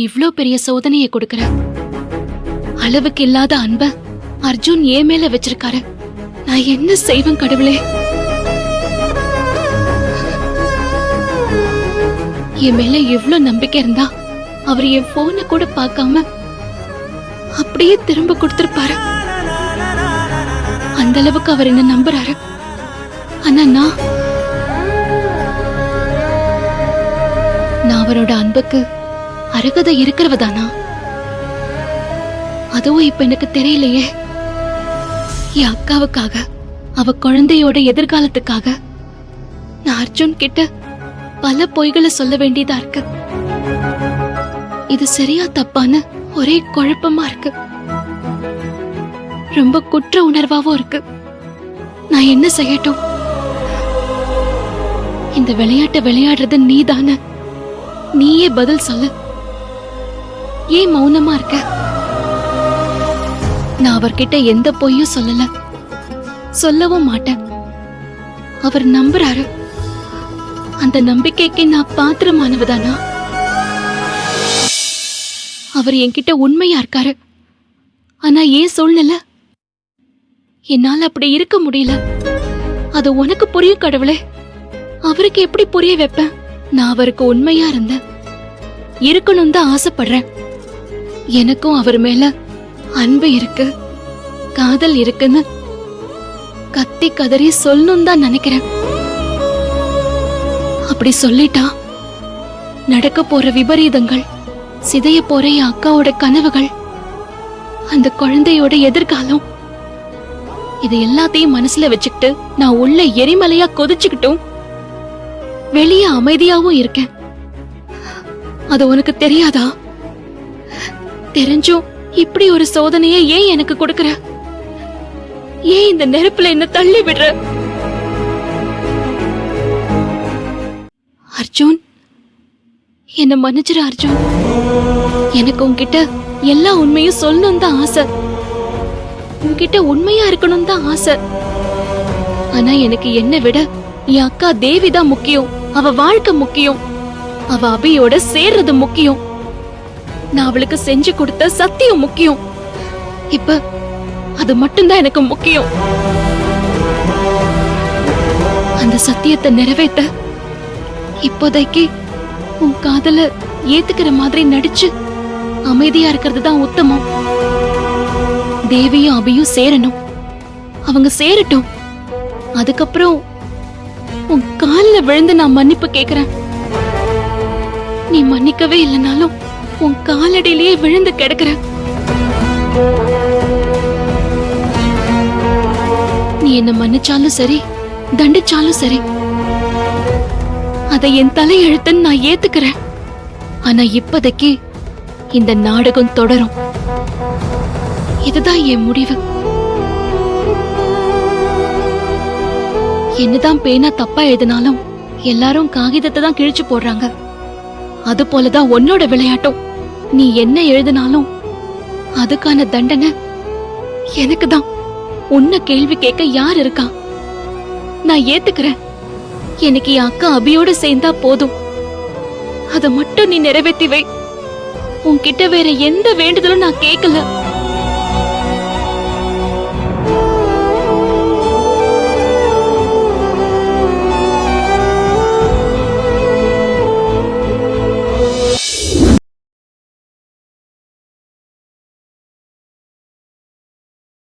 இவ்ளோ பெரிய சோதனையை கொடுக்கற? அளவுக்கு இல்லாத அன்ப அர்ஜுன் ஏன் மேல வச்சிருக்காரு. நான் என்ன செய்வேன் கடவுளே? என் மேல எவ்வளவு நம்பிக்கை இருந்தா அவர் என் போனை கூட பார்க்காம அப்படியே திரும்ப கொடுத்திருப்பாரு. அந்த அளவுக்கு அவர் என்ன நம்புறாரு. ஆனா நான் அவரோட அன்புக்கு அருகதை இருக்கிறவதானா? அதுவும் இப்ப எனக்கு தெரியலையே. என் அக்காவுக்காக, அவ குழந்தையோட எதிர்காலத்துக்காக நான் அர்ஜுன் கிட்ட பல பொய்களை சொல்ல வேண்டியதா இருக்கு. இது சரியா தப்பான்னு ஒரே குழப்பமா இருக்கு. ரொம்ப குற்ற உணர்வாவும் இருக்கு. நான் என்ன செய்யட்டும்? இந்த விளையாட்டை விளையாடுறது நீதானே. நீயே பதில் சொல்லு. ஏன் மௌனமா இருக்க? நான் அவர்கிட்ட எந்த பொய்யும் சொல்லல, சொல்லவும் மாட்டேன். அவர் நம்புறாரு. அந்த நம்பிக்கைக்கு நான் பாத்திரமானவதானா? அவர் என்கிட்ட உண்மையா இருக்காரு. ஆனா ஏன் சூழ்நிலை என்னால அப்படி இருக்க முடியல. அது உனக்கு புரியும் கடவுளே. அவருக்கு எப்படி புரிய வைப்பேன்? நான் அவருக்கு உண்மையா இருந்தேன், இருக்கணும் தான் ஆசைப்படுறேன். எனக்கும் அவர் மேல அன்பு இருக்கு, காதல் இருக்குன்னு கத்தி கதறி சொல்லணும் தான் நினைக்கிறேன். அப்படி சொல்லிட்டா நடக்க போற விபரீதங்கள், சிதைய போற என் அக்காவோட கனவுகள், அந்த குழந்தையோட எதிர்காலம், இது எல்லாத்தையும் மனசுல வச்சுக்கிட்டு நான் உள்ள எரிமலையா கொதிச்சுக்கிட்டும் வெளியே அமைதியாவும் இருக்கேன். அது உனக்கு தெரியாதா? தெரிஞ்சும் இப்படி ஒரு சோதனையை ஏன் எனக்கு கொடுக்கற? ஏன் இந்த நெருப்புல என்ன தள்ளி விடுற? அர்ஜுன், என்ன மன்னிச்சிரு அர்ஜுன். எனக்கு உன்கிட்ட எல்லா உண்மையும் சொல்லணும் தான் ஆசை, உன்கிட்ட உண்மையா இருக்கணும் தான் ஆசை. ஆனா எனக்கு என்ன விட என் அக்கா தேவிதான் முக்கியம். அவ வாழ்க்கை முக்கியம். அவ அபியோட சேர்றது முக்கியம். நான் அவளுக்கு செஞ்சு கொடுத்த சத்தியம் முக்கியம். இப்ப அது மட்டும்தான் எனக்கு முக்கியம். அந்த சத்தியத்தை நிறைவேற்ற இப்போதைக்கு உன் காதல ஏத்துக்கிற மாதிரி நடிச்சு அமைதியா இருக்கிறது தான் உத்தமம். தேவியும் அபியும் சேரணும். அவங்க சேரட்டும். அதுக்கப்புறம் உன் கால்ல விழுந்து நான் மன்னிப்பு கேக்குறேன். நீ மன்னிக்கவே இல்லைனாலும் உன் காலடியிலேயே விழுந்து கிடக்குற. நீ என்ன மன்னிச்சாலும் சரி, தண்டிச்சாலும் சரி, அதை என் தலையெழுத்துன்னு நான் ஏத்துக்கிறேன். ஆனா இப்போதைக்கு இந்த நாடகம் தொடரும். இதுதான் என் முடிவு. என்னதான் பேனா தப்பா எழுதினாலும் எல்லாரும் காகிதத்தை தான் கிழிச்சு போடுறாங்க. அது போலதான் உன்னோட விளையாட்டும். நீ என்ன எழுதினாலும் அதுக்கான தண்டனை எனக்கு தான். உன்னை கேள்வி கேட்க யார் இருக்கா? நான் ஏத்துக்கிறேன். எனக்கு என் அக்கா அபியோட சேர்ந்தா போதும். அதை மட்டும் நீ நிறைவேற்றி வை. உன்கிட்ட வேற எந்த வேண்டுதலும் நான் கேட்கல.